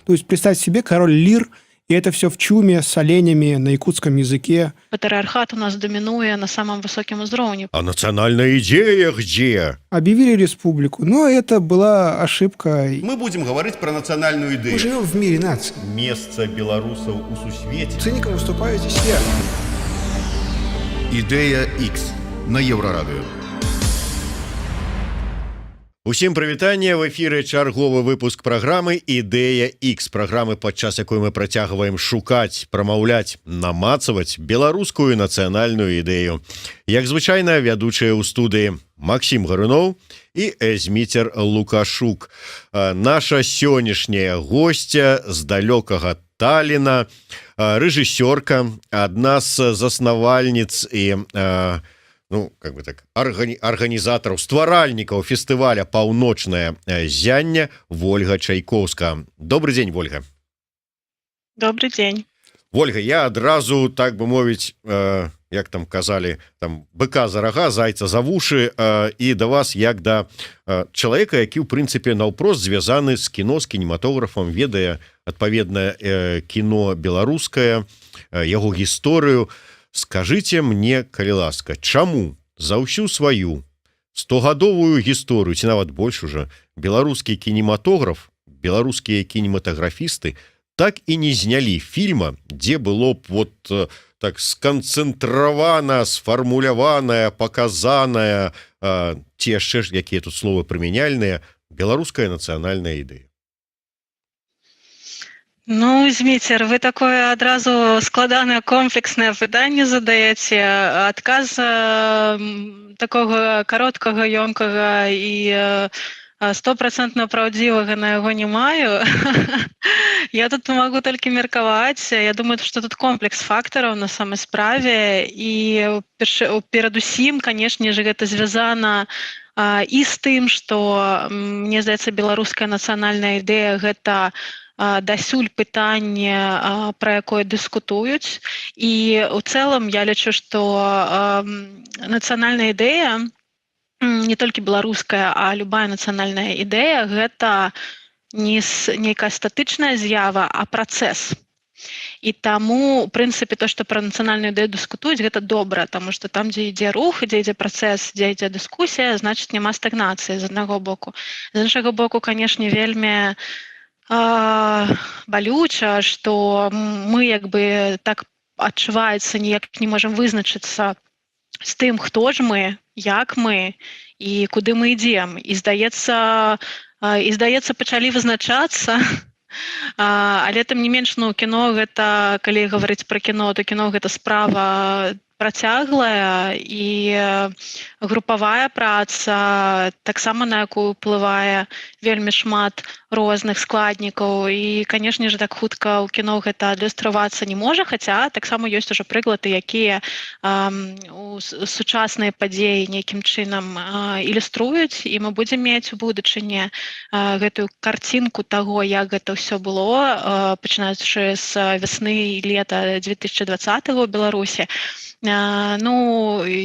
То есть представь себе король Лир, и это все в чуме с оленями на якутском языке. Патрыархат у нас дамінуе на самым высокім узроўні. А национальная идея где? Объявили республику, но это была ошибка. Мы будем говорить про национальную идею. Мы живем в мире наций. Место белорусов у сусвете. Циником выступаю здесь я. Ідэя X на Еўрарадыё. Усім прывітанне, в эфіры чарговы выпуск праграмы «Ідэя X», праграмы, падчас якой мы працягваем шукаць, прамаўляць, намацаваць беларускую нацыянальную ідэю. Як звычайна, вядучыя ў студыі Максім Гаруноў і Зміцер Лукашук. Наша сённяшняя госця з далёкага Талліна, рэжысёрка, адна з заснавальніц і арганізатараў, стваральнікаў фестываля «Паўночнае зянне» Вольга Чайкоўская. Добрый дзень, Вольга. Добрый дзень. Вольга, я адразу, так бы мовіць, як там казалі, там быка за рага, зайца за вушы, і да вас як да чалавека, які ў прынцыпе наўпрост звязаны з кіно, з кінематографам, ведае адпаведна кіно беларускае, яго гісторыю. Скажыце мне, калі ласка, чаму за ўсю сваю 100-гадовую гісторыю, ці нават больш уже, беларускі кінематограф, беларускія кінематаграфісты так і не знялі фільма, дзе было б вот так сканцэнтравана, сфармуляваная, паказаная, ці яшчэ ж якія тут словы прымяняльныя, беларуская нацыянальная ідэя? Ну, Зміцер, вы такое адразу складанае комплекснае пытанне задаеце. Адказа такога кароткага, ёмкага і 100% праўдзівага на яго не маю. Я тут магу толькі меркаваць. Я думаю, што тут комплекс фактараў на самай справе. І перадусім, канешне ж, гэта звязана і з тым, што, мне здаецца, беларуская нацыянальная ідэя – гэта дасюль пытанне, пра якое дыскутуюць. І ў цэлым я лічу, што нацыянальная ідэя, не толькі беларуская, а любая нацыянальная ідэя, гэта не нейкая статычная з'ява, а працэс. І таму, у прынцыпе, то, што пра нацыянальную ідэю дыскутуюць, гэта добра, таму што там, дзе ідзе рух, дзе ідзе працэс, дзе ідзе дыскусія, значыць, няма стагнацыі з аднаго боку. З іншага боку, канешне, вельмі балюча, што мы як бы так адчуваецца, ніяк не можам вызначыцца з тым, хто ж мы, як мы і куды мы ідзем. І здаецца, пачалі вызначацца. Але тым не менш, кіно гэта, калі гаварыць пра кіно, то кіно гэта справа працяглая і групавая праца, таксама на якую ўплывае вельмі шмат розных складнікаў. І, канешне ж, так хутка ў кіно гэта адлюстравацца не можа, хаця таксама ёсць ужо прыклады, якія сучасныя падзеі нейкім чынам ілюструюць, і мы будзем мець у будучыні гэтую карцінку таго, як гэта ўсё было, пачынаючы з вясны і лета 2020-го ў Беларусі. Мне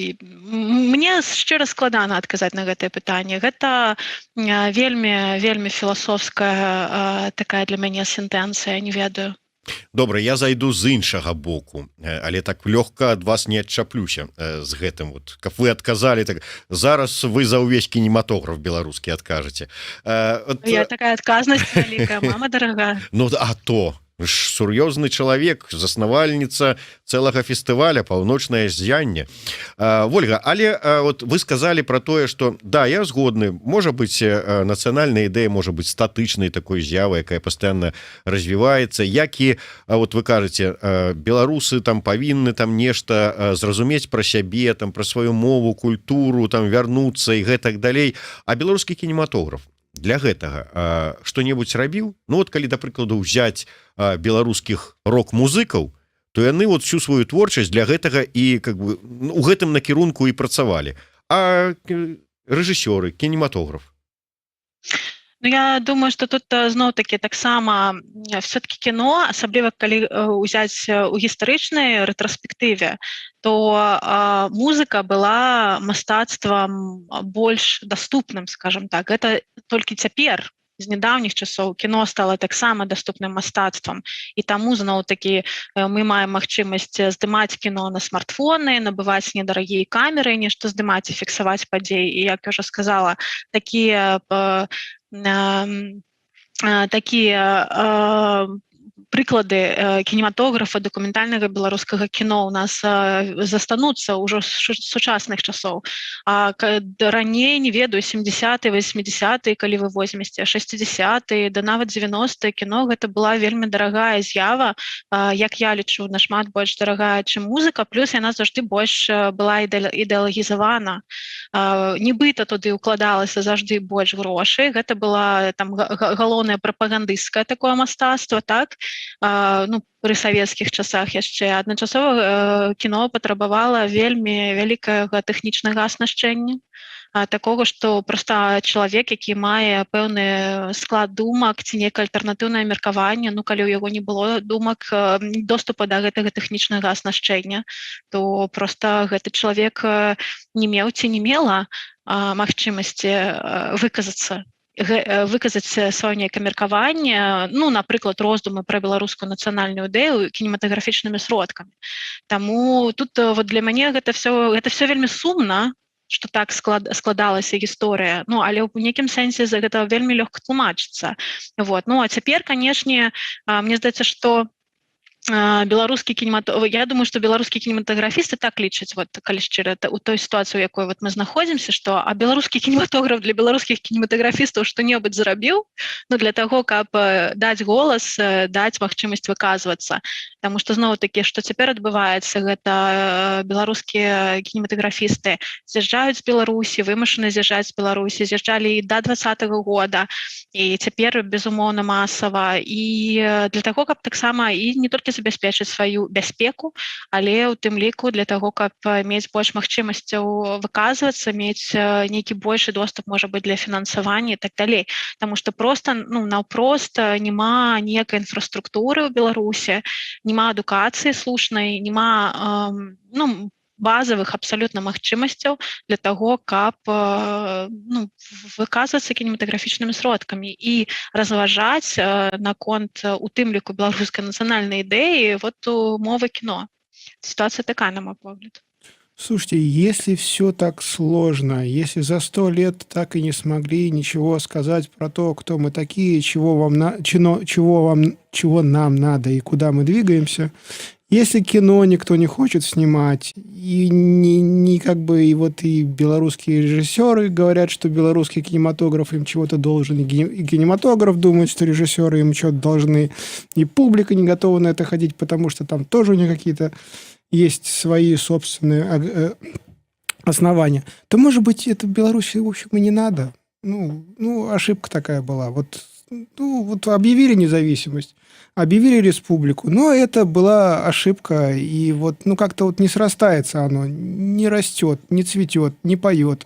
шчыра складана адказаць на гэтае пытанне. Гэта вельмі філасофская такая для мяне сентэнцыя, не ведаю. Добра, я зайду з іншага боку, але так лёгка ад вас не адчаплюся з гэтым. Каб вы адказалі, так зараз вы за ўвесь кінематограф беларускі адкажаце. Я такая адказнасць вялікая, мама дарагая. А то... сур'ёзны чалавек, заснавальніца цэлага фестываля «Паўночнае зянне». Вольга, але вы сказалі пра тое, што да, я згодны, можа быць нацыянальная ідэя, можа быць статычнай такой з'явай, якая пастаянна развіваецца, як і, вы кажаце, беларусы там павінны там нешта зразумець пра сябе, там пра сваю мову, культуру, там вярнуцца і гэтак далей. А беларускі кінематограф для гэтага што-небудзь рабіў? Калі, да прыкладу, ўзяць беларускіх рок-музыкаў, то яны всю сваю творчасць для гэтага і у гэтым накірунку і працавалі. А рэжысёры, кінематограф? Я думаю, што тут зноў-такі таксама все-таки кіно, асабліва калі ўзяць у гістарычнай рэтраспектыве, то музыка была мастацтвам больш даступным, скажем так. Гэта толькі цяпер з нядаўніх часоў кіно стала таксама даступным мастацтвам, і таму зноў-такі мы маем магчымасць здымаць кіно на смартфоны, набываць недарагія камеры, нешта здымаць і фіксаваць падзеі. І як я ўжо сказала, такія прыклады кінематографа, дакументальнага беларускага кіно ў нас застануцца ўжо з сучасных часоў. Раней, не ведаю, 70-е, 80-е, калі вы возьмеце, 60-е, да нават 90-е кіно, гэта была вельмі дарагая з'ява, як я лічу, нашмат больш дарагая, чым музыка, плюс яна заўжды больш была ідэалагізавана. Нібыта туды ўкладалася заўжды больш грошай, гэта была там галоўнае прапагандысцкае такое мастацтва, так? Пры савецкіх часах яшчэ адначасова кіно патрабавала вельмі вялікага тэхнічнага аснашчэння, такога, што проста чалавек, які мае пэўны склад думак ці нейкае альтэрнатыўнае меркаванне, калі ў яго не было думак, доступа да гэтага тэхнічнага аснашчэння, то проста гэты чалавек не меў ці не мела магчымасці выказаць сваё нейкае меркаванне, напрыклад, роздумы пра беларускую нацыянальную ідэю кінематаграфічнымі сродкамі. Таму тут для мяне гэта все вельмі сумна, што так складалася гісторыя, але ў нейкім сэнсе за гэта вельмі лёгка тлумачыцца. А цяпер, канешне, мне здаецца, што беларускі кінематограф, я думаю, што беларускія кінематаграфісты так лічаць, калі шчыра, у той сітуацыі, у якой мы знаходзімся, што беларускі кінематограф для беларускіх кінематаграфістаў што-небудзь зрабіў, для таго, каб даць голас, даць магчымасць выказвацца. Таму што зноў-такі, што цяпер адбываецца, гэта беларускія кінематаграфісты з'язджаюць з Беларусі, вымушаны з'язджаць з Беларусі, з'язджалі і да 2020 года, і цяпер, безумоўна, масава. І для таго, каб таксама і не толькі забяспечыць сваю бяспеку, але ў тым ліку для таго, каб мець больш магчымасцяў выказвацца, мець нейкі большы доступ, можа быць, для фінансавання і так далей. Таму што проста, наўпрост няма ніякай інфраструктуры ў Беларусі, няма адукацыі слушнай, няма базавых абсалютна магчымасцяў для таго, каб выказвацца кінематаграфічнымі сродкамі і разважаць наконт, у тым ліку, беларускай нацыянальнай ідэі мовы кіно. Ситуация такая, на мой погляд. Слушайте, если все так сложно, если за 100 лет так и не смогли ничего сказать про то, кто мы такие, чего нам надо и куда мы двигаемся, если кино никто не хочет снимать, и и белорусские режиссеры говорят, что белорусский кинематограф им чего-то должен, и кинематограф думает, что режиссеры им что-то должны, и публика не готова на это ходить, потому что там тоже у них какие-то есть свои собственные основания, то, может быть, это в Беларуси, в общем, и не надо. Ошибка такая была. Объявили независимость, объявили республику, но это была ошибка, и как-то не срастается оно, не растет, не цветет, не поет,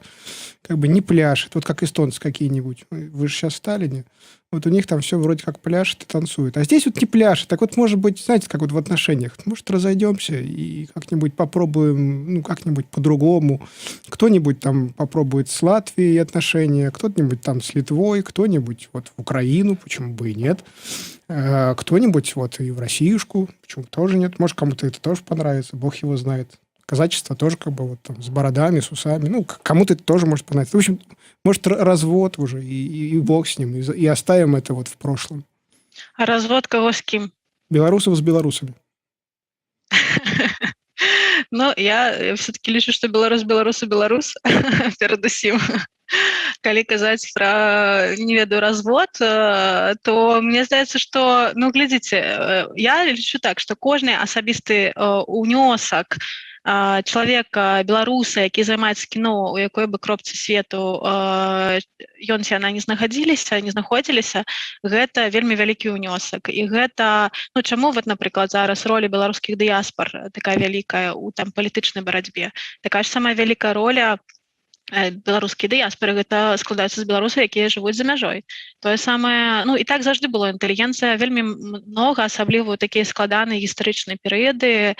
не пляшет, как эстонцы какие-нибудь. Вы же сейчас в Сталине. У них там все вроде как пляшет и танцует. А здесь не пляшет. Так может быть, знаете, как в отношениях. Может, разойдемся и как-нибудь попробуем, как-нибудь по-другому. Кто-нибудь там попробует с Латвией отношения, кто-нибудь там с Литвой, кто-нибудь в Украину, почему бы и нет. Кто-нибудь и в Россиюшку, почему тоже нет. Может, кому-то это тоже понравится, бог его знает. Казачество тоже с бородами, с усами. Кому-то это тоже может понравиться. В общем, может, развод уже, и бог с ним, и оставим это в прошлом. А развод кого с кем? Белорусов с белорусами. Я все-таки лічу, што беларус перадусім. Калі казаць пра, не ведаю, развод, то мне здаецца, што, глядзіце, я лічу так, што кожны асабісты унёсак чалавека, беларуса, які займаецца кіно, у якой бы кропцы свету ён ці яна не знаходзіліся, гэта вельмі вялікі ўнёсак. І гэта, чаму, напрыклад, зараз роля беларускіх дыяспар такая вялікая ў палітычнай барацьбе. Такая ж самая вялікая роля беларускія дыяспары, гэта складаюцца з беларусаў, якія жывуць за мяжой. Тое самае, і так заўжды было. Інтэлігенцыя вельмі многа, асабліва ў такія складаныя гістарычныя перыяды,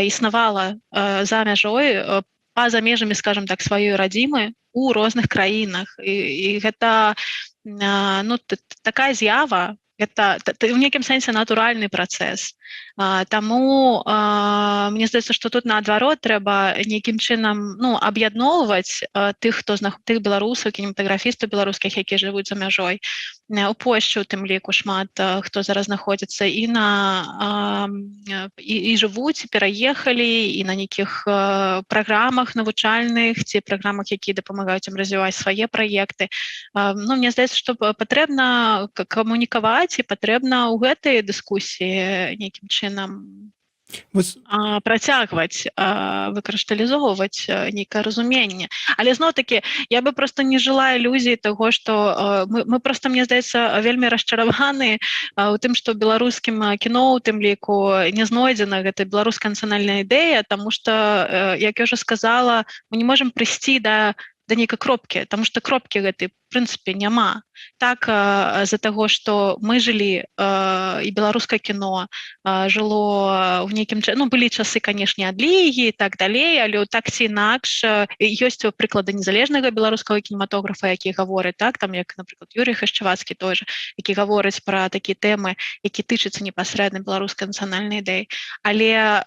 існавала за мяжой, па-за межамі, скажам так, сваёй радзімы у розных краінах. І гэта ну, такая з'ява, это в нейкім сэнсе натуральны працэс. Таму мне здаецца, што тут наадварот трэба нейкім чынам аб'ядноўваць тых беларусаў, кінематаграфістаў беларускіх, якія жывуць за мяжой. У Польшчы у тым ліку шмат хто зараз знаходзіцца і жывуць, і пераехалі, і на нейкіх праграмах навучальных ці праграмах, якія дапамагаюць ім развіваць свае праекты. Мне здаецца, што патрэбна камунікаваць і патрэбна ў гэтай дыскусіі нейкім чынам працягваць, выкрышталізоўваць нейкае разуменне. Але зноў-такі, я бы проста не жыла ілюзіі таго, што мы проста, мне здаецца, вельмі расчараваны ў тым, што беларускім кіно, у тым ліку, не знойдзена гэта беларуская нацыянальная ідэя, таму што, як я ўжо сказала, мы не можам прыйсці да нейкай кропкі, таму што кропкі гэтай, в прынцыпе, няма. Так, з-за таго, што мы жылі, і беларускае кіно жыло в нейкім часе, былі часы, канешне, адлігі і так далей, але так ці інакш ёсць прыклады незалежнага беларускага кінематографа, які гаворыць, так, там, як, напрыклад, Юрый Хашчавацкі той жа, які гаворыць пра такія тэмы, які тычацца непасрэдна беларускай нацыянальнай ідэі. Але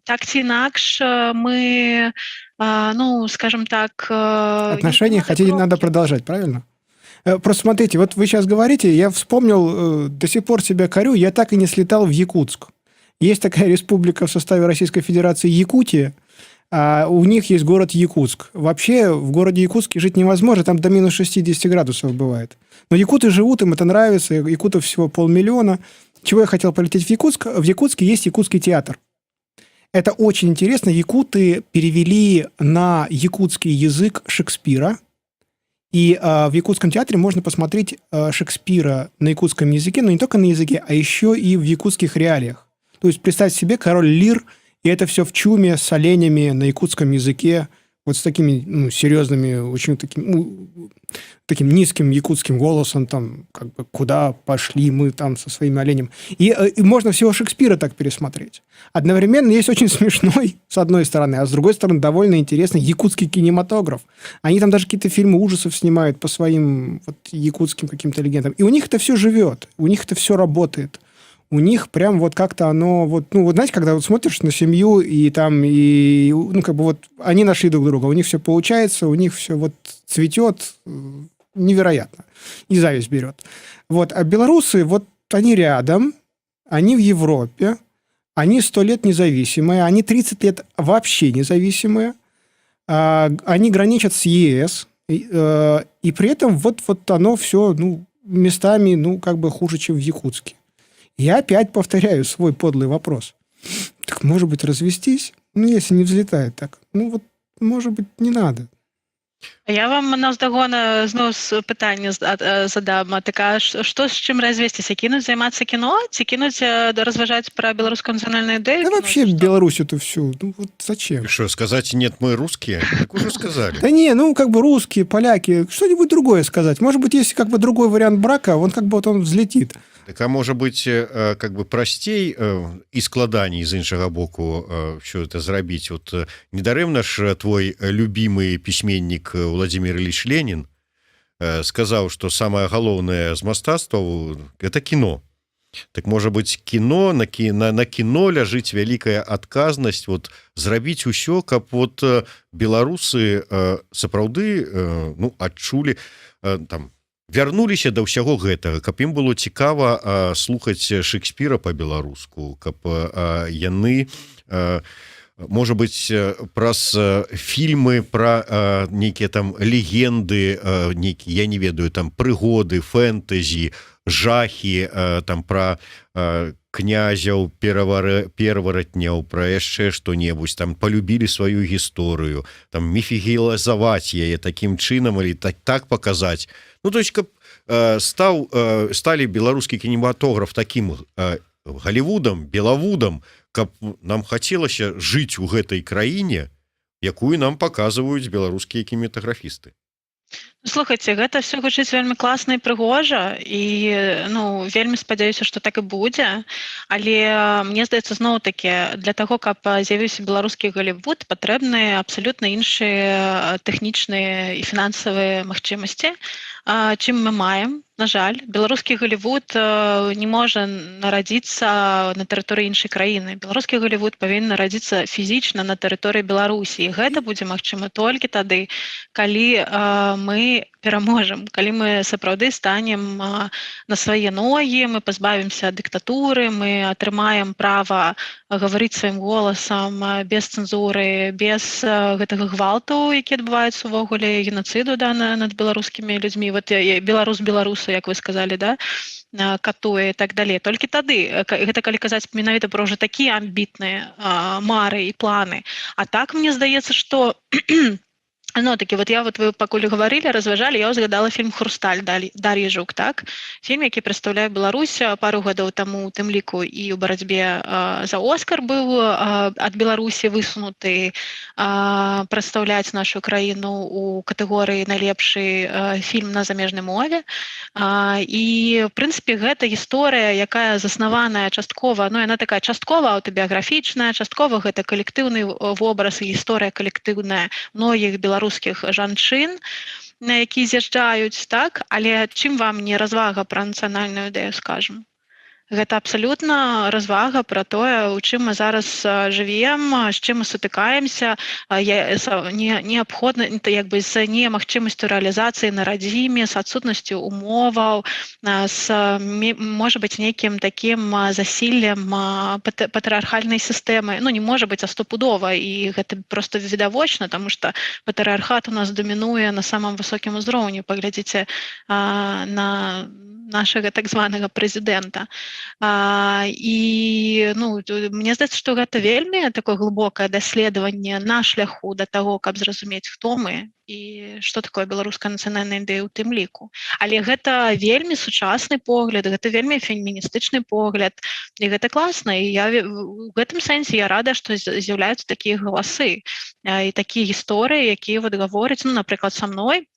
так ці інакш мы, скажем так... Отношения хотите, надо продолжать, правильно? Просто смотрите, вот вы сейчас говорите, я вспомнил, до сих пор себя корю, я так и не слетал в Якутск. Есть такая республика в составе Российской Федерации Якутия, а у них есть город Якутск. Вообще в городе Якутске жить невозможно, там до минус 60 градусов бывает. Но якуты живут, им это нравится, якутов всего 500 000. Чего я хотел полететь в Якутск? В Якутске есть Якутский театр. Это очень интересно. Якуты перевели на якутский язык Шекспира. И в Якутском театре можно посмотреть Шекспира на якутском языке, но не только на языке, а еще и в якутских реалиях. То есть представьте себе король Лир, и это все в чуме с оленями на якутском языке, вот с такими серьезными, очень таким низким якутским голосом, там, как бы, куда пошли мы там со своими оленями. И можно всего Шекспира так пересмотреть. Одновременно есть очень смешной, с одной стороны, а с другой стороны, довольно интересный якутский кинематограф. Они там даже какие-то фильмы ужасов снимают по своим вот якутским каким-то легендам. И у них это все живет, у них это все работает. У них прям вот как-то оно... Вот знаете, когда вот смотришь на семью, и там, они нашли друг друга, у них все получается, у них все вот цветет невероятно. И зависть берет. Вот. А белорусы, вот они рядом, они в Европе, они 100 лет независимые, они 30 лет вообще независимые, они граничат с ЕС, и при этом вот оно все, местами, как бы хуже, чем в Якутске. Я опять повторяю свой подлый вопрос. Так, может быть, развестись? Если не взлетает так. Может быть, не надо. Я вам навздагон зноў пытанне задам. Што з чым развесціся? Кінуць займацца кіно? Ці кінуць разважаць пра беларускую нацыянальную ідэю? Да вообще Беларусь эту всю. Зачем? Что, сказать «нет, мы русские»? Так уже сказали. Да не, русские, поляки, что-нибудь другое сказать. Может быть, есть другой вариант брака, он он взлетит. Так, а может быть, простей і складаней з іншага боку що это зрабіць. Вот недарэмна ж твой любимый пісьменнік Владимир Ильич Ленин сказаў, што самае галоўнае з мастацтваў это кіно. Так, может быть, кіно на кіно ляжыць вялікая адказнасць зрабіць усё, каб беларусы сапраўды адчулі там вярнуліся да ўсяго гэтага, каб ім было цікава слухаць Шекспіра па-беларуску, каб яны, можа быць, праз фільмы пра нейкія там легенды, я не ведаю, там прыгоды, фэнтэзі, жахі, там пра князяў, пераваратняў, пра яшчэ што-небудзь, там полюбілі сваю гісторыю, там міфігілазаваць яе такім чынам или так паказаць. То есть, каб сталі беларускі кінематограф таким Голливудам, Белавудам, каб нам хацелася жыць у гэтай краіне, якую нам паказваюць беларускія кінематаграфісты. Слухайце, гэта ўсё гучыць вельмі класна і прыгожа і ну вельмі спадзяюся, што так і будзе. Але мне здаецца зноў-такі для таго, каб з'явіўся беларускі Галівуд, патрэбныя абсалютна іншыя тэхнічныя і фінансавыя магчымасці, чым мы маем. На жаль, беларускі Галівуд не можа нарадзіцца на тэрыторыі іншай краіны. Беларускі Галівуд павінен нарадзіцца фізічна на тэрыторыі Беларусі. І гэта будзе магчыма толькі тады, калі мы пераможам, калі мы сапраўды станем на свае ногі, мы пазбавімся дыктатуры, мы атрымаем права гаварыць сваім голасам без цэнзуры, без гэтага гвалту, які адбываецца ўвогуле, генацыду над беларускімі людзьмі. Вот беларус беларусу, як вы сказалі, да, катуе і так далей. Толькі тады, гэта калі казаць менавіта пра ўжо такія амбітныя мары і планы. А так мне здаецца, што ну, такі, вот я, вот вы пакуль гаварылі, разважалі, я ўзгадала фільм «Хрусталь» Дар'і Жук, так? Фільм, які прадстаўляе Беларусь пару гадоў таму, у тым ліку і ў барацьбе за Оскар быў ад Беларусі высунуты прадстаўляць нашу краіну у катэгорыі найлепшы фільм на замежнай мове. І, в прынцыпе, гэта гісторыя, якая заснаваная часткова, ну, яна такая часткова аўтабіяграфічная, часткова гэта калектыўны вобраз і гісторыя калектыўная многіх беларускіх жанчын, на які з'язджаюць, так? Але чым вам не развага пра нацыянальную ідэю, скажам? Гэта абсалютна развага пра тое, у чым мы зараз жывем, з чым мы сутыкаемся, неабходна як бы з немагчымасцю рэалізацыі на радзіме, з адсутнасцю умоваў, з, можа быць, нейкім такім засіллем патрыархальнай сістэмы. Ну, не можа быць, а стопудова, і гэта проста відавочна, таму што патрыархат у нас дамінуе на самым высокім узроўні. Паглядзіце на нашага так званага прэзідэнта. І ну, мне здаецца, што гэта вельмі такое глыбокае даследаванне на шляху да таго, каб зразумець, хто мы і што такое беларуская нацыянальная ідэя ў тым ліку. Але гэта вельмі сучасны погляд, гэта вельмі феміністычны погляд, і гэта класна. І у гэтым сэнсе я рада, што з'яўляюцца такія галасы і такія гісторыі, якія вот гавораць, ну, напрыклад, са мной,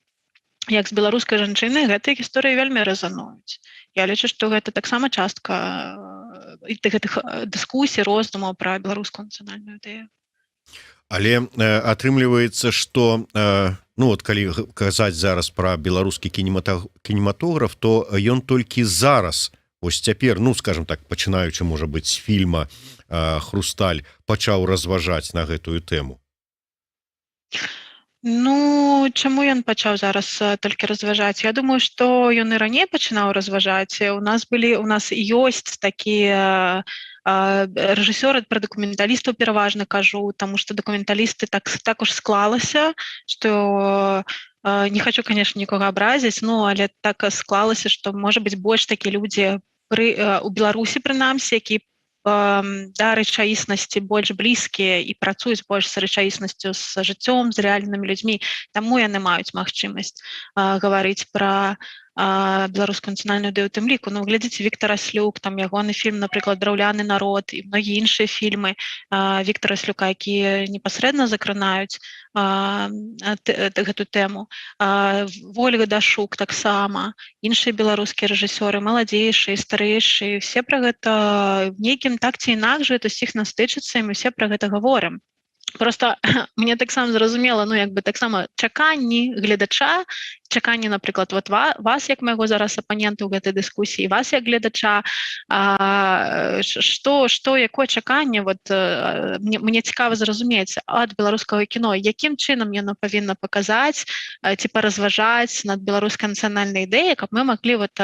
як з беларускай жанчынай, гэтыя гісторыі вельмі рэзануюць. Я лічу, што гэта таксама частка гэтых дыскусій, роздумаў пра беларускую нацыянальную ідэю. Але атрымліваецца, што ну, вот, калі казаць зараз пра беларускі кінематограф, то ён толькі зараз, ось цяпер, ну, скажем так, пачынаючы, можа быць, з фільма «Хрусталь», пачаў разважаць на гэтую тэму. Ну, чаму ён пачаў зараз толькі разважаць? Я думаю, што ён і раней пачынаў разважаць. У нас ёсць такія рэжысёры, пра дакументалістаў пераважна кажу, таму што дакументалісты так уж склалася, што не хочу, конечно, нікога абразіць, ну, але так склалася, што, можа быць, больш такія людзі у Беларусі, прынамсі, які да рэчаіснасці больш блізкія і працуюць больш з рэчаіснасцю, з жыццём, з рэальнымі людзьмі, таму яны маюць магчымасць гаварыць пра беларускую нацыянальную ідэю ў тым ліку. Ну, глядзіце, Віктар Аслюк, там ягоны фільм, напрыклад, «Драўляны народ» і многія іншыя фільмы Віктара Аслюка, якія непасрэдна закранаюць гэту тэму. Вольга Дашук таксама, іншыя беларускія рэжысёры, маладзейшыя, старэйшыя, все пра гэта нейкім так ці інакш, то з іх нас тычыцца, і мы все пра гэта гаворым. Просто мне таксама зразумела, ну, як бы таксама чаканні гледача, чаканні, напрыклад, вот вас, як майго зараз апанента ў гэтай дыскусіі, вас, як гледача, якое чаканне, вот, мне цікава зразумець ад беларускага кіно, якім чынам яно павінна паказаць ці паразважаць над беларускай нацыянальнай ідэяй, каб мы маглі вот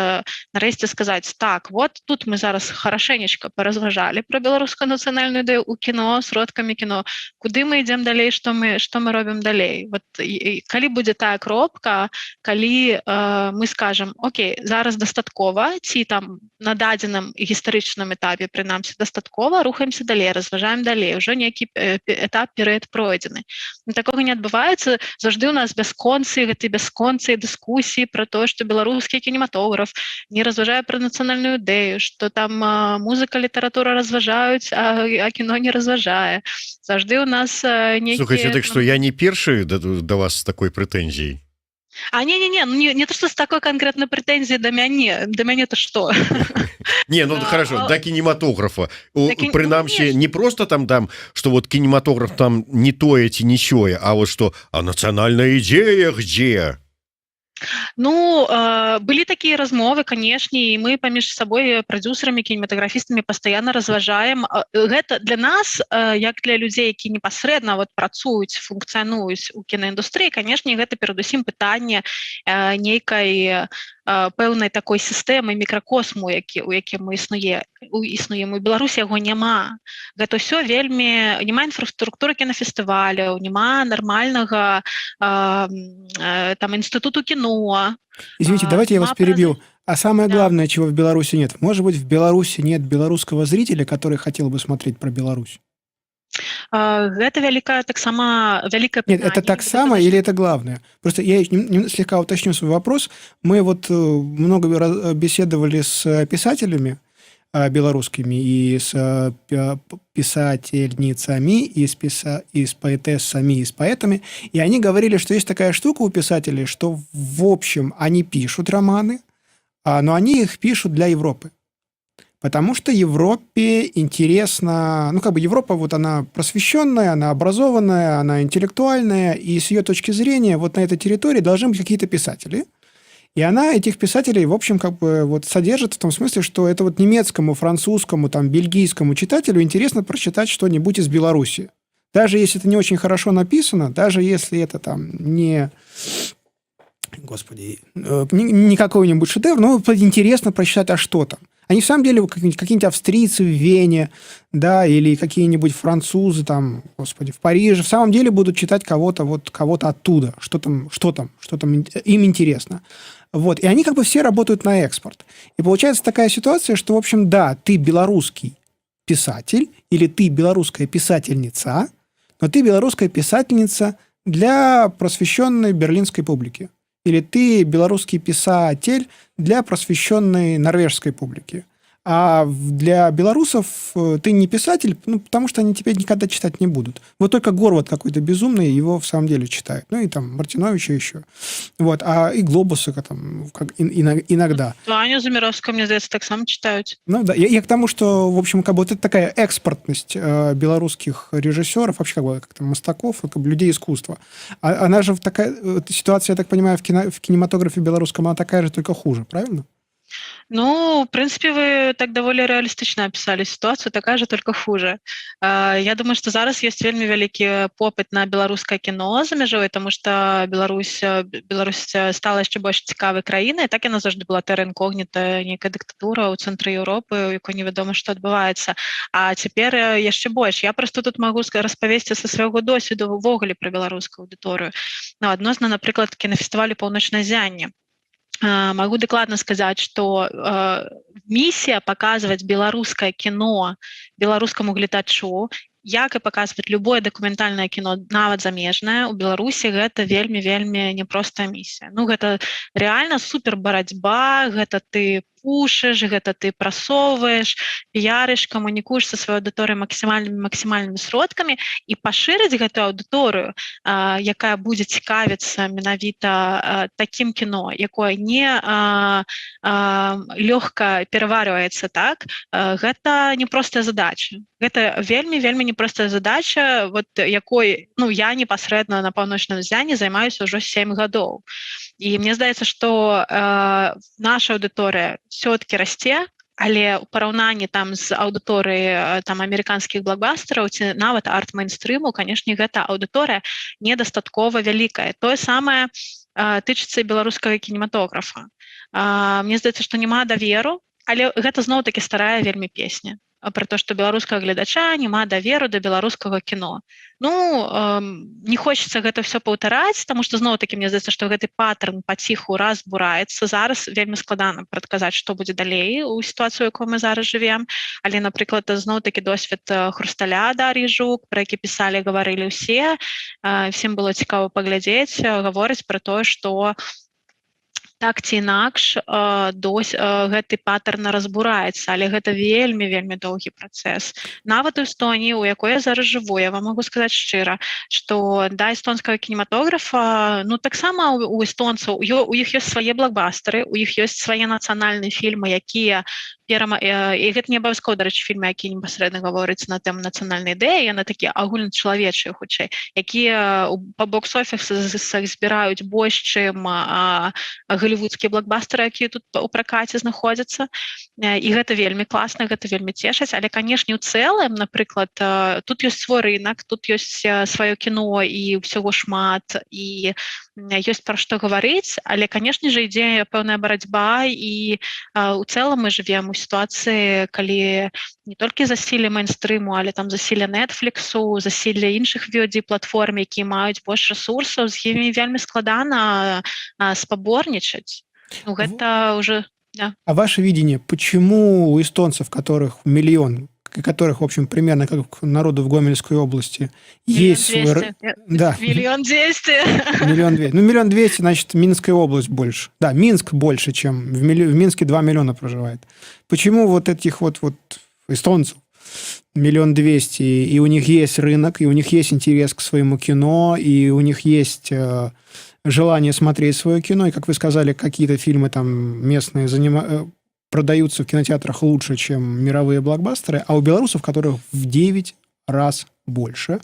нарэшце сказаць, так, вот тут мы зараз харашэнечка паразважалі пра беларускую нацыянальную ідэю ў кіно, сродкамі кіно, куды мы ідзем далей, што мы робім далей. Вот, калі будзе тая кропка, калі мы скажам, окей, зараз дастаткова, ці там на дадзеным гістарычным этапе, прынамсі, дастаткова, рухаемся далей, разважаем далей, ужо нейкі этап перыяд пройдзены. Такога не адбываецца, заўжды ў нас бясконцыя дыскусіі пра тое, што беларускі кінематограф не разважае пра нацыянальную ідэю, што там музыка, літаратура разважаюць, а кіно не разважае. Заўжды ў нас нейкія... Слухайце, так што я не першы да вас з такой прэтэнзіяй. Не-не-не, не то, что с такой конкретной претензией до мяне то что? Не, ну хорошо, до кинематографа. Ну, Прынамсі, конечно. не просто там, что вот кинематограф там не тое ці не сёе, а вот что, а национальная идея где? Ну, былі такія размовы, канешне, і мы паміж сабой прадзюсарамі, кінематаграфістамі пастаянна разважаем. Гэта для нас, як для людзей, які непасрэдна вот працуюць, функцыянуюць у кінаіндустрыі, канешне, гэта перадусім пытанне нейкай пэўнай такой сістэмы мікракосму, у якім мы існуем. У Беларусі яго няма. Гэта ўсё вельмі... Няма інфраструктуры кінафестываляў, няма нармальнага там інстытуту кіно. Извините, давайте я вас перебью. А самое Да. главное, чего в Беларуси нет. Может быть, в Беларуси нет белорусского зрителя, который хотел бы смотреть про Беларусь? Гэта вялікая таксама вялікае Нет, пытанне. это так само или это главное? Просто я слегка уточню свой вопрос. Мы вот много беседовали с писателями белорусскими и с писательницами, и с поэтессами, и с поэтами. И они говорили, что есть такая штука у писателей, что в общем они пишут романы, но они их пишут для Европы. Потому что Европе интересно... Ну, как бы Европа, вот она просвещенная, она образованная, она интеллектуальная, и с ее точки зрения вот на этой территории должны быть какие-то писатели. И она этих писателей, в общем, как бы вот содержит в том смысле, что это вот немецкому, французскому, там, бельгийскому читателю интересно прочитать что-нибудь из Беларуси. Даже если это не очень хорошо написано, даже если это там не... Господи, не какой-нибудь шедевр, но интересно прочитать, а что там. Они в самом деле какие-нибудь австрийцы в Вене, да, или какие-нибудь французы там, господи, в Париже, в самом деле будут читать кого-то оттуда, что там им интересно. Вот, и они как бы все работают на экспорт. И получается такая ситуация, что, в общем, да, ты белорусский писатель или ты белорусская писательница, но ты белорусская писательница для просвещенной берлинской публики. Или ты белорусский писатель для просвещенной норвежской публики. А для белорусов ты не писатель, ну, потому что они тебя никогда читать не будут. Вот только Горват какой-то безумный его в самом деле читает. Ну, и там Мартиновича еще. Вот. А и Глобуса там, иногда. Аню Замировскую, мне кажется, так само читают. Ну, да. Я к тому, что, в общем, как бы вот это такая экспортность белорусских режиссеров, вообще как там мастаков, как бы людей искусства. Она же такая... Ситуация, я так понимаю, в кинематографе белорусском, она такая же, только хуже, правильно? Ну, в принципе, вы так даволі рэалістычна апісалі сітуацыю, такая же, только хуже. Я думаю, што зараз ёсць вельмі вялікі попыт на беларускае кіно за мяжой, таму што Беларусь стала яшчэ больш цікавай краінай, так яна заўжды была тэра інкогніта, нейкая дыктатура ў цэнтры Еўропы, у якой невядома, што адбываецца. А цяпер яшчэ больш. Я проста тут магу распавесці са свайго досведу ўвогуле пра беларускую аўдыторыю. Ну, адносна, напрыклад, кінафестывалю «Паўночнае ззянне». Могу докладно сказать, что миссия показывать белорусское кино белорусскому гледачу, як и показывать любое документальное кино, нават замежнае, у Беларусі гэта вельмі непростая миссия. Ну, гэта реально супер барацьба, гэта ты пушыш, гэта ты прасоўваеш, піярыш, камунікуеш са сваёй аўдыторыяй максімальнымі сродкамі і пашырыць гэтую аўдыторыю, якая будзе цікавіцца менавіта такім кіно, якое не лёгка пераварваецца, так, гэта непростая задача. Гэта вельмі непростая задача, вот якой, ну, я непасрэдна на «Паўночным ззянні» займаюся ўжо 7 гадоў. І мне здаецца, што наша аўдыторыя все-таки расце, але ў параўнанні там з аўдыторыяй там амерыканскіх блокбастераў ці нават арт-мейнстрыму, канешне, гэта аўдыторыя недастаткова вялікая. Тое самае тычыцца беларускага кінематографа. Мне здаецца, што няма даверу, але гэта зноў-такі старая вельмі песня про то, что беларускага гледача няма даверу да беларускага кіно. Ну, не хочется гэта все паўтараць, потому что зноў-такі мне здаецца, што гэты паттерн паціху разбураецца. Зараз вельмі складана прадказаць, што будзе далей у сітуацыю, якой мы зараз жывем. Але, напрыклад, зноў-такі досвед «Хрусталя» Дар'і Жук, про які пісалі, гаварылі ўсе. Всем было цікава паглядзець, гаворыць про тое, што так ці інакш гэты патэрн разбураецца, але гэта вельмі доўгі працэс. Нават у Эстоніі, у якой я зараз жыву, я вам магу сказаць шчыра, што да эстонскага кінематографа, ну таксама у эстонцаў у іх ёсць свае блокбастары, у іх ёсць свае нацыянальныя фільмы, якія і гэта не абавязкова, дарэчы, фільмы, які непасрэдна гавораць на тэму нацыянальнай ідэі, яны такія агульначалавечыя хутчэй, якія па бокс-офісах збіраюць больш, чым голливудскія блокбастеры, якія тут у пракаце знаходзяцца, і гэта вельмі класна, гэта вельмі цешыць, але канешне у цэлым, напрыклад, тут ёсць свой рынок, тут ёсць сваё кіно і ўсяго шмат, і ёсць пра што гаварыць, але канешне же ідзе пэўная барацьба, і у цэлым мы жывем у сітуацыі, калі не толькі засілле мейнстрыму, але там засілле Netflixу, засілле іншых VOD-платформ, якія маюць больш рэсурсаў, з імі вельмі складана спаборничать. Ну, это уже... Да. А ваше видение, почему у эстонцев, которых миллион, которых, в общем, примерно как народу в Гомельской области, есть свой... Да. 1 200 000. 1 200 000. Ну, 1 200 000, значит, Минская область больше. Да, Минск больше, чем... В Минске 2 миллиона проживает. Почему вот этих вот эстонцев 1 200 000, и у них есть рынок, и у них есть интерес к своему кино, и у них есть... желание смотреть свое кино, и, как вы сказали, какие-то фильмы там местные продаются в кинотеатрах лучше, чем мировые блокбастеры, а у белорусов, которых в 9 раз больше,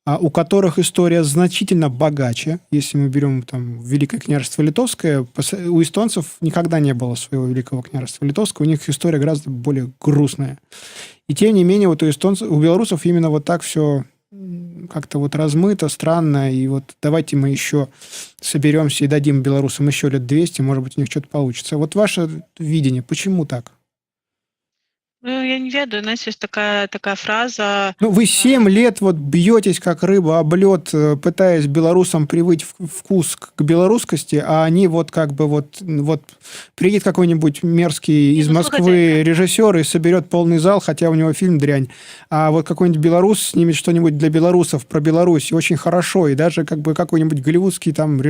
у которых история значительно богаче, если мы берем там Великое княжество Литовское, у эстонцев никогда не было своего Великого княжества Литовского, у них история гораздо более грустная. И тем не менее, вот у белорусов именно вот так все как-то вот размыто, странно, и вот давайте мы еще соберемся и дадим белорусам еще лет 200, может быть, у них что-то получится. Вот ваше видение, почему так? Ну, я не ведаю, у нас есть такая фраза... Ну, вы 7 лет вот бьетесь, как рыба об лед, пытаясь белорусам привить вкус к белорусскости, а они вот как бы вот приедет какой-нибудь мерзкий из Москвы режиссер и соберет полный зал, хотя у него фильм дрянь, а вот какой-нибудь белорус снимет что-нибудь для белорусов про Беларусь, очень хорошо, и даже как бы какой-нибудь голливудский там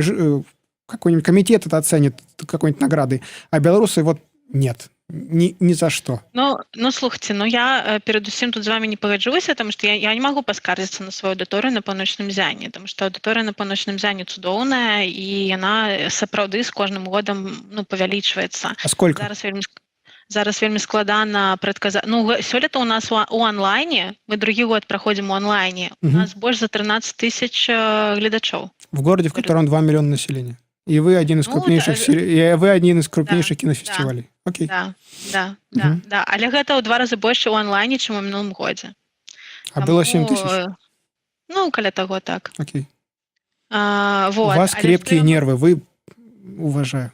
какой-нибудь комитет это оценит, какой-нибудь награды, а белорусы вот нет. Ни за что. Ну, слухайте, я передусім тут з вами не пагаджуся, тому што я не магу паскардзіцца на сваю аўдыторыю на Паўночным Зяне, тому што аўдыторыя на Паўночным Зяне цудоўная, і яна сапраўды з кожным годам павялічваецца. А сколько? Зараз вельмі складана прадказаць. Ну, сёлета у нас у онлайне, мы другі год праходзім у онлайне, у нас больш за 13 000 гледачоў. В городе, в котором 2 миллиона населения. И вы один из крупнейших кинофестивалей. Окей. Да. Але гэта ў 2 разы больш у онлайне, чым у мінулым годзе. А было 7 000? Ну, каля таго, так. Окей. У вас крепкие нервы, вы уважаю.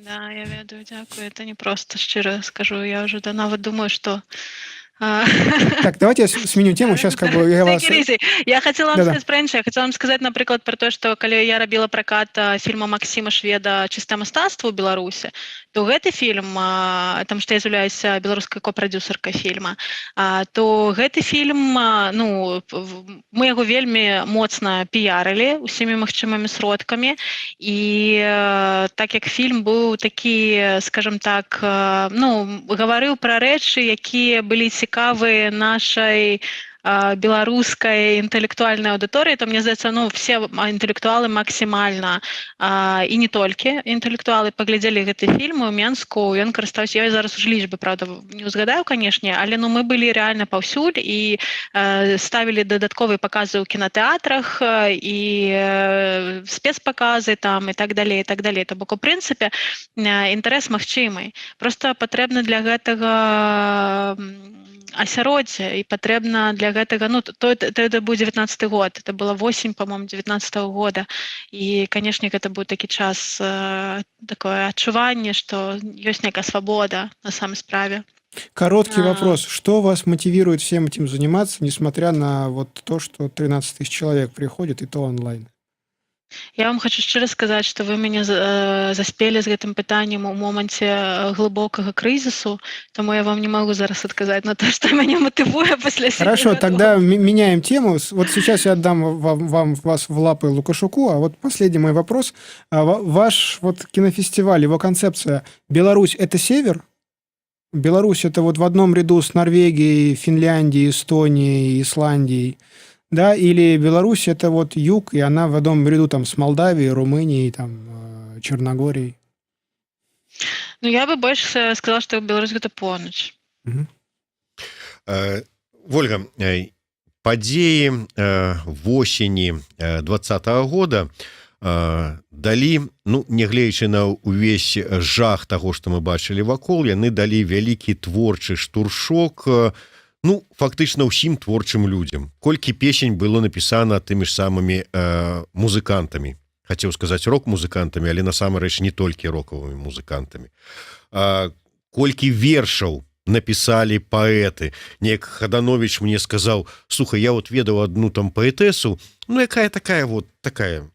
Да, я ведаю, дякую. Это не просто, шчыра скажу. Я уже нават думаю, что... Так, давайте я сменю тему. Сейчас как бы я вас... Я хотела вам сказать про іншае. Я хотела вам сказать, напрыклад, про то, что калі я рабіла пракат фільма Максима Шведа «Чыстае мастацтва» ў Беларусі, то гэты фільм, там што я з'яўляюсь беларускай копрадюсеркай фільма, то гэты фільм, ну, мы яго вельмі моцна піярылі усімі магчымымі сродкамі, і так як фільм быў такі, скажем так, ну, гаварыў пра рэчы, якія былі цікавы нашай беларускай інтэлектуальнай аўдыторыі, то мне здаецца, ну, все інтэлектуалы максімальна, і не толькі інтэлектуалы паглядзелі гэты фільм у Менску, ён карыстаўся, я зараз уже лічбы, правда, не ўзгадаю, канешне, але ну мы былі рэальна паўсюль і ставілі дадатковыя паказы ў кінатэатрах і спецпаказы там і так далей, то бок у прынцыпе інтарэс магчымы, просто патрэбна для гэтага асяроддзе, і патрэбна для гэтага, ну, это быў 19-й год, это было 8, по-моему, 19-го года, і, канешне, гэта быў такі час, такое адчуванне, што ёсць нейкая свабода на самой справе. Короткий вопрос. Что вас мотивирует всем этим заниматься, несмотря на вот то, что 13 000 человек приходит, и то онлайн? Я вам хочу шчыра сказаць, што вы мяне заспелі з гэтым пытаннем у моманце глыбокага крызісу, таму я вам не магу зараз адказаць на то, што мяне матывуе пасля 7 Хорошо, гадоў. тогда меняем тему. Вот сейчас я отдам вас в лапы Лукашуку, а вот последний мой вопрос. Ваш вот кинофестиваль, его концепция «Беларусь – это север»? Беларусь – это вот в одном ряду с Норвегией, Финляндией, Эстонией, Исландией, да? Или Беларусь – это вот юг, и она в одном ряду там с Молдавией, Румынией, там, Черногорией? Ну, я бы больш сказала, што Беларусь гэта поўнач. Мгм. Вольга, падзеі восені 2020 года далі, ну, нягледзячы на ўвесь жах таго, што мы бачылі вакол, яны далі вялікі творчы штуршок, ну, фактычна ўсім творчым людзям. Колькі песень было напісана тымі ж самымі музыкантамі. Хацеў сказаць рок-музыкантамі, але насамрэч не толькі рокавымі музыкантамі. Колькі вершаў написали паэты. Неяк Хаданович мне сказал: слухай, я вот ведаў одну там паэтэсу, ну, якая такая вот, такая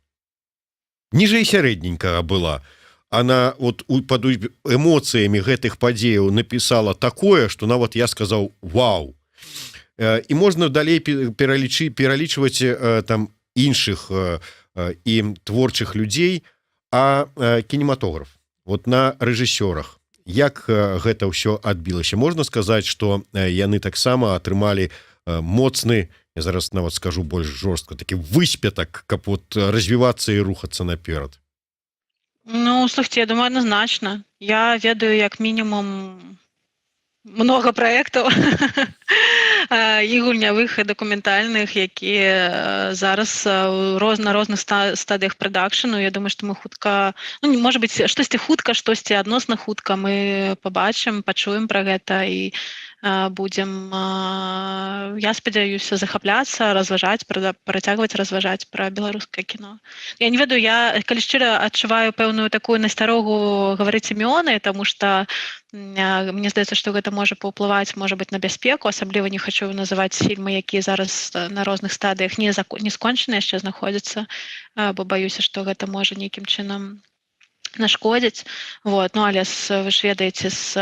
ніжэй сярэдненькая была. Она вот под эмоцыямі гэтых падзеяў написала такое, что нават я сказал: вау. І можна далей пералічваць там іншых і творчых людзей, а кінематограф. Вот на рэжысёрах. Як гэта ўсё адбілася? Можна сказаць, што яны таксама атрымалі моцны, я зараз нават скажу больш жорстка, такі выспятак, каб вот развівацца і рухацца наперад? Ну, слухайте, я думаю, однозначно. Я ведаю як мінімум много праектаў і гульнявых, і дакументальных, якія зараз на розных стадыях прадакшну. Я думаю, што мы хутка, ну, можа быць, штосьці хутка, штосьці адносна хутка мы пабачым, пачуем пра гэта і будзем, я спадзяюся, захапляцца, разважаць, працягваць разважаць пра беларускае кіно. Я не ведаю, я, калі шчыра, адчуваю пэўную такую насцярогу гаварыць імёны, таму што мне здаецца, што гэта можа паўплываць, можа быць, на бяспеку. Асабліва не хочу называць фільмы, якія зараз на розных стадыях не скончаны яшчэ знаходзяцца, бо баюся, што гэта можа нейкім чынам нашкодзіць. Вот. Ну, але вы ж ведаеце, з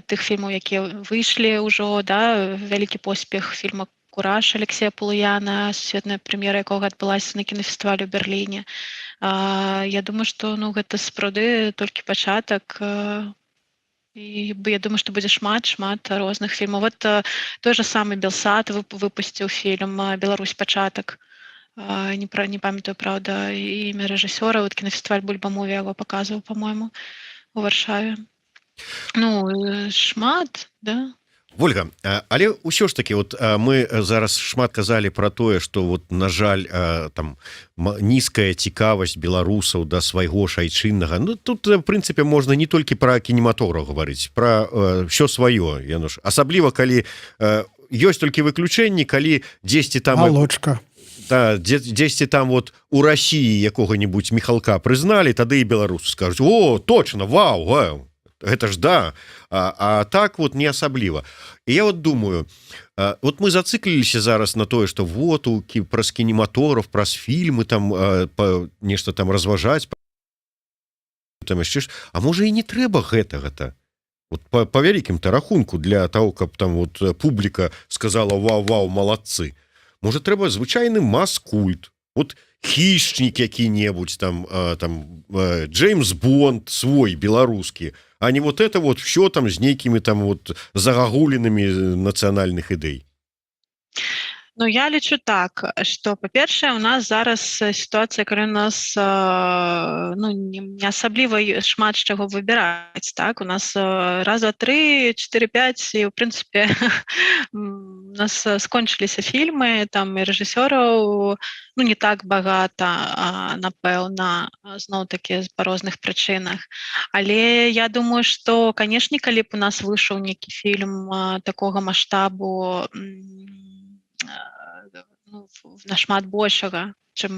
тых фільмаў, якія выйшлі ўжо, да, вялікі поспех фільма «Кураж» Алексея Пулуяна, сусветная прэм'ера якога адбылася на кінафестывалі ў Берліне. Я думаю, што, ну, гэта сапраўды толькі пачатак. І я думаю, што будзе шмат розных фільмаў. Вот той же самы Белсат выпусціў фільм «Беларусь. Пачатак». Не памятаю, правда, імя рэжысёра. Вот кінафестываль Бульба-Муві яго паказваў, па-мойму, у Варшаве. Ну, шмат, да. Вольга, але ўсё ж таки, вот мы зараз шмат казалі пра тое, што вот, на жаль, там нізкая цікавасць беларусаў да свайго ж айчыннага. Ну, тут, в прынцыпе, можна не толькі пра кінематограф гаварыць, пра ўсё сваё. Асабліва, калі ёсць толькі выключэнні, калі дзесьці там... Алочка. Да, дзесьці там вот у Расіі якога-нибудь Михалка прызналі, тады і беларусы скажуць: о, точно, вау, гэта ж да. А так вот не асабліва. І я вот думаю, вот мы зацикліліся зараз на тое, што вот праз кінематограф, праз фільмы там нешта там разважаць, там яшчэ ж, а можа і не трэба гэтага-то. Вот по вялікім-то рахунку для того, каб там вот публіка сказала: вау, малодцы. Можа, трэба звычайны мас-культ. Вот хищник які-небудзь, там Джеймс Бонд свой, беларускі, а не вот это вот все там з нейкімі там вот загагулінамі нацыянальных ідэй. Ну, я лічу так, што, па-першае, у нас зараз сітуацыя, калі у нас не асабліва шмат з чаго выбіраць, так? У нас раз, два, тры, 4, 5, і, ў прынцыпе, у нас скончыліся фільмы, там і рэжысёраў, ну, не так багата, напэўна, зноў-такі па розных прычынах. Але я думаю, што, канешне, калі б у нас выйшаў нейкі фільм такога маштабу, нашмат большага, чым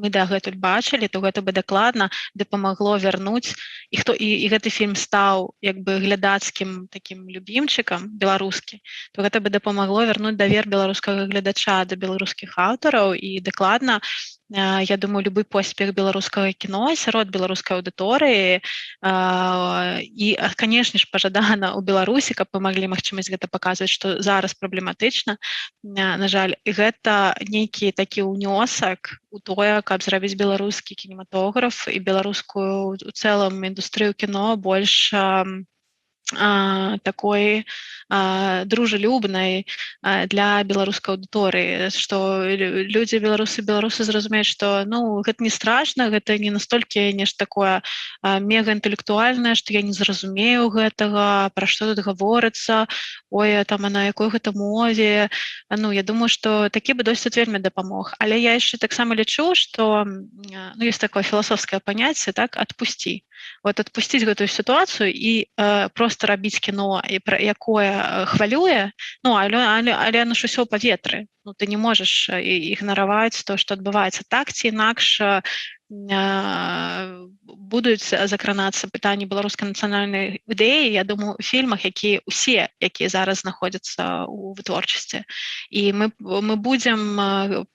мы дагэтуль бачылі, то гэта бы дакладна дапамагло вярнуць, і гэты фільм стаў як бы глядацкім такім любімчыкам беларускі, то гэта бы дапамагло вярнуць давер беларускага гледача да беларускіх аўтараў і дакладна Я думаю, любы поспех беларускага кіно сярод беларускай аўдыторыі і, канешне ж, пажадана ў Беларусі, каб мы маглі магчымасць гэта паказваць, што зараз праблематычна. На жаль, гэта нейкі такі ўнёсак у тое, каб зрабіць беларускі кінематограф і беларускую у цэлым індустрыю кіно больш такой дружелюбнай для беларускай аўдыторыі, што людзі беларусы зразумеюць, што гэта не страшна, гэта не настолькі нешта такое мегаінтэлектуальнае, што я не зразумею гэтага, пра што тут гаворыцца, ой, там, а на якой гэта мове. Я думаю, што такі бы досвед вельмі дапамог. Але я яшчэ таксама лічу, што ёсць такое філасофскае паняцце, так, адпусці. Вот адпусціць гэтую сітуацыю і проста рабіць кіно, якое хвалюе, але ж усё ў паветры. Ты не можаш ігнараваць то, што адбываецца. Так ці інакш будуць закранацца пытанні беларускай нацыянальнай ідэі, я думаю, у фільмах, якія зараз знаходзяцца ў вытворчасці. І мы будзем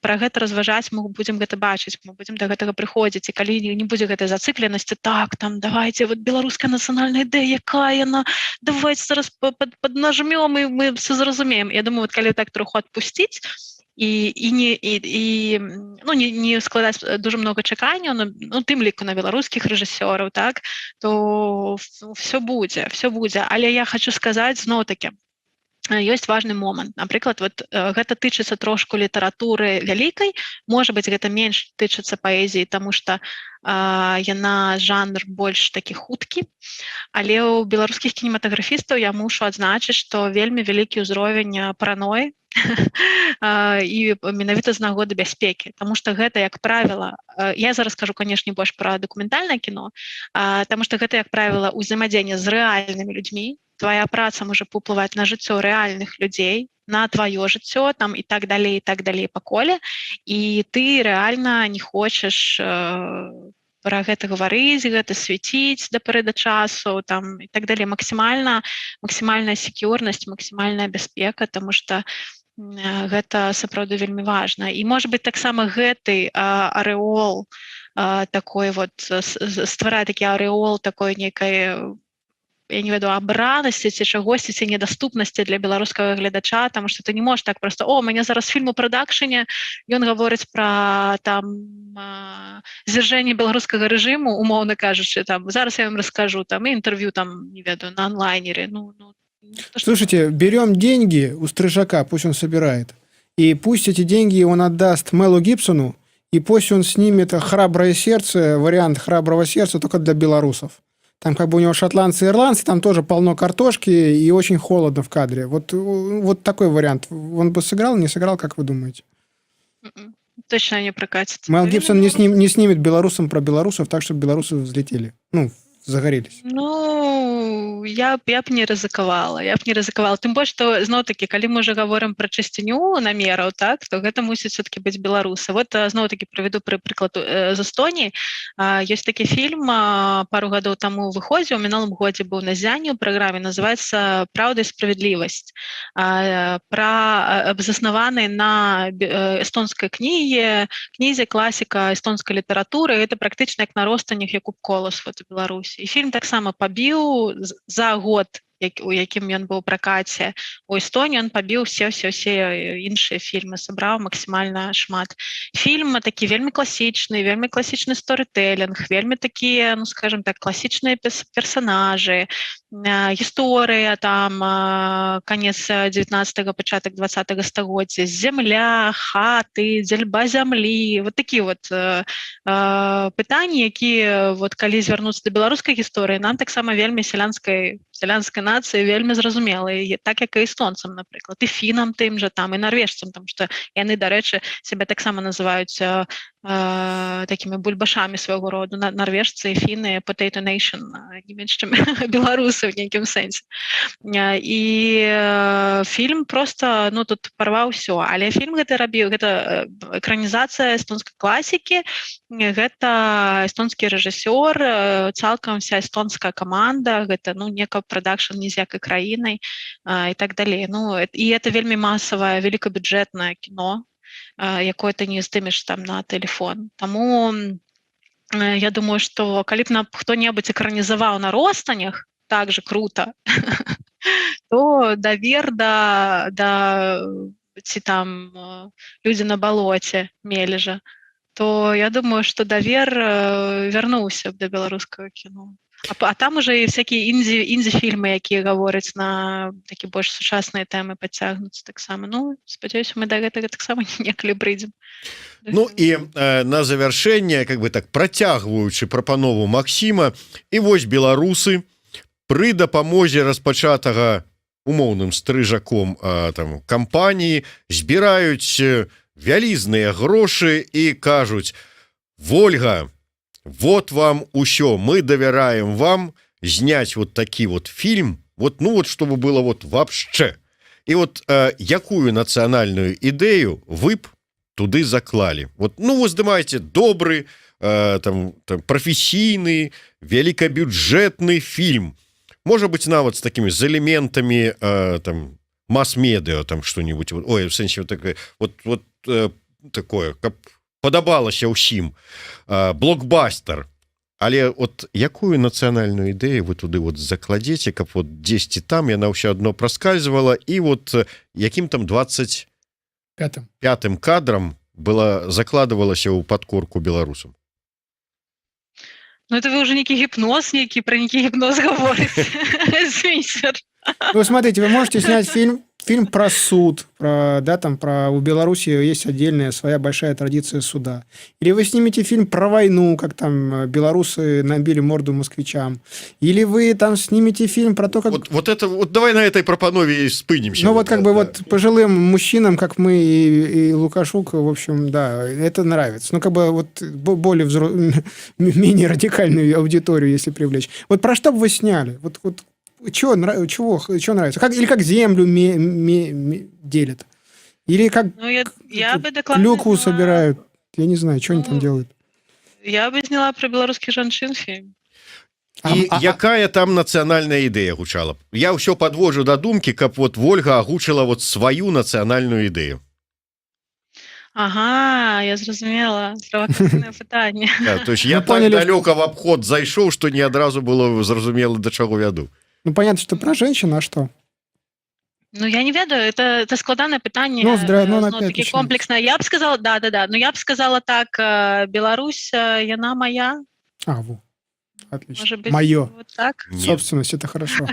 пра гэта разважаць, мы будзем гэта бачыць, мы будзем да гэтага прыходзіць. І калі не будзе гэтай зацыкленасці, так, там, давайте, вот беларуская нацыянальная ідэя, якая яна, давайте зараз паднажмём, і мы все зразумеем. Я думаю, вот калі так троху адпусціць, і не складаць дуже много чаканняў, тым ліку на беларускіх рэжысёраў, так, то все будзе. Але я хочу сказаць зноў-такі, ёсць важны момант. Напрыклад, вот гэта тычыцца трошку літаратуры вялікай, можа быць, гэта менш тычыцца паэзіі, таму што яна жанр больш такі хуткі, але ў беларускіх кінематаграфістаў я мушу адзначыць, што вельмі вялікі ўзровень параноі і менавіта з нагоды бяспекі, таму што гэта, як правіла, я зараз кажу, канешне, больш пра дакументальнае кіно, таму што гэта, як правіла, ўзаемадзеянне з рэальнымі людзьмі, твоя праца можа паўплываць на жыццё рэальных людзей, на твоё жыццё, там, і так далей па коле, і ты рэальна не хочаш пра гэта гаварыць, гэта свяціць да пары да часу, там, і так далей. Максімальная секьюрнасць, максімальная бяспека, таму што гэта сапраўды вельмі важна. І, можа быць, таксама гэты арэол такой вот, стварае такі арэол такой нейкай, я не ведаю, абранасці ці чагосьці, ці недаступнасці для беларускага гледача, таму што ты не можаш так проста, мяне зараз фільм у прадакшане, ён гаворыць пра там звяржэнне беларускага рэжыму, умоўна кажучы, там, зараз я вам раскажу, там, інтэрв'ю, там, не ведаю, на онлайнере. Слушайте, берем деньги у Стрижака, пусть он собирает, и пусть эти деньги он отдаст Мелу Гибсону, и пусть он снимет «Храброе сердце», вариант «Храброго сердца» только для белорусов. Там как бы у него шотландцы и ирландцы, там тоже полно картошки и очень холодно в кадре. Вот такой вариант. Он бы сыграл, не сыграл, как вы думаете? Точно не прокатит. Мел Гибсон не снимет белорусам про белорусов так, чтобы белорусы взлетели. Загорелись. Я б не рызыкавала. Тым больш, што, зноў-такі, калі мы ўжо гаворым пра чысціню намераў, так, то гэта мусіць все-таки быць беларусы. Вот, зноў-такі, прыведу прыклад з Эстоніі. Ёсць такі фільм, пару гадоў таму выходзіў, у мінулым годзе быў на Зяні ў праграме, называецца «Праўда і справядлівасць». Заснаваны на эстонскай кнізе класіка эстонскай літаратуры. Гэта практычна як на ростанях Якуб Колас у Беларусі. І фільм таксама пабіў за год, у якім ён быў у пракаце у Эстоніі, ён пабіў все іншыя фільмы, сабраў максімальна шмат. Фільм такі вельмі класічны сторытэлінг, вельмі такія, скажем так, класічныя персанажы, гісторыя, там, канец 19-го, пачатак 20-го стагоддзя, зямля, хаты, дзельба зямлі, вот такі вот пытанні, якія, вот, калі звярнуцца да беларускай гісторыі, нам таксама вельмі сялянскай нацыі вельмі зразумелыя, так як і эстонцам, напрыклад, і фінам тым жа там, і нарвежцам, там, што яны, дарэчы, сябе таксама называюць такімі бульбашамі свайго роду, нарвежцы і фіны, potato nation, не менш, чым беларусы в нейкім сэнсе. І фільм проста, тут парваў усё, але фільм гэта рабіў, гэта экранізацыя эстонскай класікі, гэта эстонскі рэжысёр, цалкам вся эстонская каманда, гэта, некая прадакшн не з якай краінай і так далей. І это вельмі масавае, великабюджэтнае кіно, якое ты не здымеш там на тэлефон. Таму я думаю, што калі б хто-небудзь экранізаваў на ростанях так же круто, то давер да ці там людзі на балоце Мележа, то я думаю, што давер вярнуўся б да беларускага кіно. А там уже і всякія індзі-фільмы, якія гавораць на такі больш сучасныя тэмы падцягнуцца таксама. Ну, спадзяюся, мы да гэтага таксама некалі прыйдзем. Ну і на завяршэнне, как бы так працягваючы прапанову Максіма, і вось беларусы пры дапамозе распачатага умоўным стрыжаком там кампаніі збіраюць вялізныя грошы і кажуць: Вольга, вот вам усё, мы давяраем вам зняць вот такі вот фильм, вот, ну вот, чтобы было вот вообще. І вот якую нацыянальную ідэю вы б туды заклалі? Вот, ну, вы здымаеце добры, там прафесійны, великабюджетны фильм. Можа быть, нават з такими з элементамі там мас-медыа, там что-нибудь, ой, в сэнсе вот такое, каб падабалася ўсім, блокбастер. Але от якую нацыянальную ідэю вы туды вот закладзеце, каб вот 10 там яна ўсё адно праскальзывала, і вот якім там 25-м кадрам была закладывалася ў падкорку беларусам? Ну, это вы уже некий гипноз, про некий гипноз говорите. Извините. Ну, смотрите, вы можете снять фильм про суд, у Беларуси есть отдельная своя большая традиция суда. Или вы снимете фильм про войну, как там белорусы набили морду москвичам. Или вы там снимете фильм про то, как... Вот давай на этой пропанове и спынемся. Ну, вот как бы вот пожилым мужчинам, как мы и Лукашук, в общем, да, это нравится. Ну, как бы вот более менее радикальную аудиторию, если привлечь. Вот про что бы вы сняли? Вот чего нравится? Или как землю делят? Или как я бы клюкву собирают? Я не знаю, что они там делают. Я бы сняла про белорусских жанчын фильм. І якая там нацыянальная ідэя гучала? Я ўсё подвожу да думкі, каб вот Вольга агучыла вот сваю нацыянальную ідэю. Ага, я зразумела. Правакацыйнае пытанне. То есть я так далёка в абход зайшоў, што не адразу было зразумела, да чаго вяду. Ну, понятно, что про женщин, а что? Ну, я не ведаю, это складанае пытанне. Такі комплексна. Я б сказала, да. Ну, я б сказала так, Беларусь, яна моя. Отлично. Может быть, моё. Вот так? Собственность, это хорошо.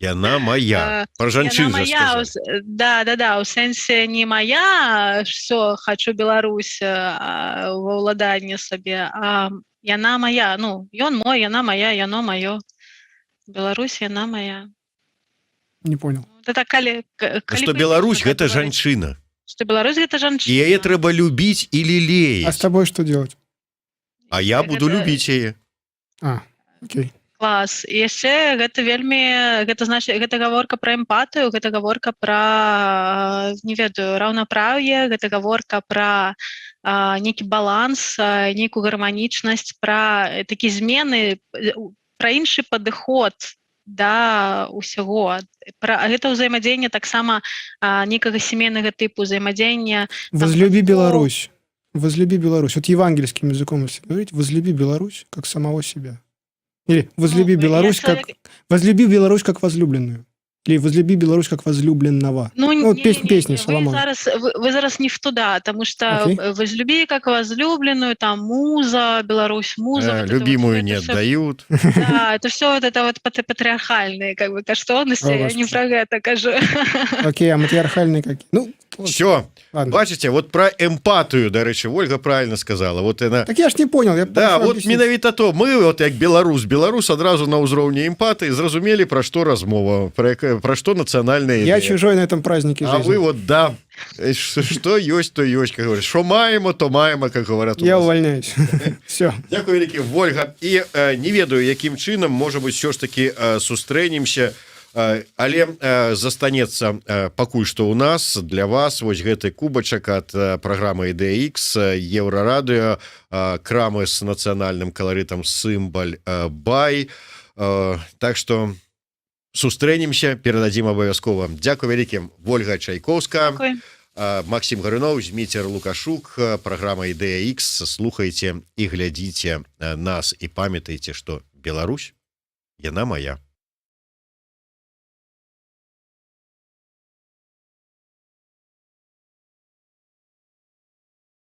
Яна моя. Про жанчын же сказать. Да, у сэнсе не моя, что хочу Беларусь во ўладанне сабе, а яна моя. Ну, ён мой, яна моя, яно моё. Беларусь, яна моя. Не понял. Это Что Беларусь — гэта жанчына. Что Беларусь — гэта жанчына. И яе трэба любіць і лелеять. А с тобой что делать? А я буду любіць яе. Окей. Клас. І яшчэ гэта вельмі, гэта гаворка пра эмпатыю, гэта гаворка пра, не ведаю, раўнапраўе, гэта гаворка пра нейкі баланс, нейкую гарманічнасць, пра такі змены, пра іншы падыход да ўсяго. Гэта ўзаемадзеянне таксама нейкага сямейнага тыпу, ўзаемадзеяння... Возлюби Беларусь. Возлюби Беларусь. Вот евангельским языком, если говорить, возлюби Беларусь как самого себя. Или возлюби Беларусь как возлюбленную. Или возлюби Беларусь как возлюбленного. Песни Соломона. Вы зараз не в туда, потому что возлюби как возлюбленную, там муза, Беларусь, муза. Любимую не отдают. Да, это все вот это вот патриархальные как бы каштовности, я не про это кажу. Окей, а матриархальные какие? Ну, все. Бачите, вот про эмпатию, дарэчы, Ольга правильно сказала. Вот она... Так я ж не понял. Да, вот менавіта то. Мы, вот як беларус адразу на ўзроўні эмпатыі зразумелі, пра што размова, пра што нацыянальная ідэя. Я чужой на этом празднике жизни. А вы вот, да, что есть, то есть, как говорят. Что маемо, то маемо, как говорят. Я увольняюсь. Все. Дякую вялікі, Вольга. І не ведаю, якім чынам, можа быть, все ж таки сустрэнемся. Але застанецца пакуль што ў нас для вас вось гэты кубачак ад праграмы IDX, Еўрарадыё, крамы з нацыянальным каларытам Сымбаль Бай. Так што сустрэнемся, перададзім абавязкова. Дзякуй вялікім, Вольга Чайкоўская, Максим Гарыноў, Зміцер Лукашук, праграма Ідэя X. Слухайце і глядзіце нас і памятайце, што Беларусь яна моя.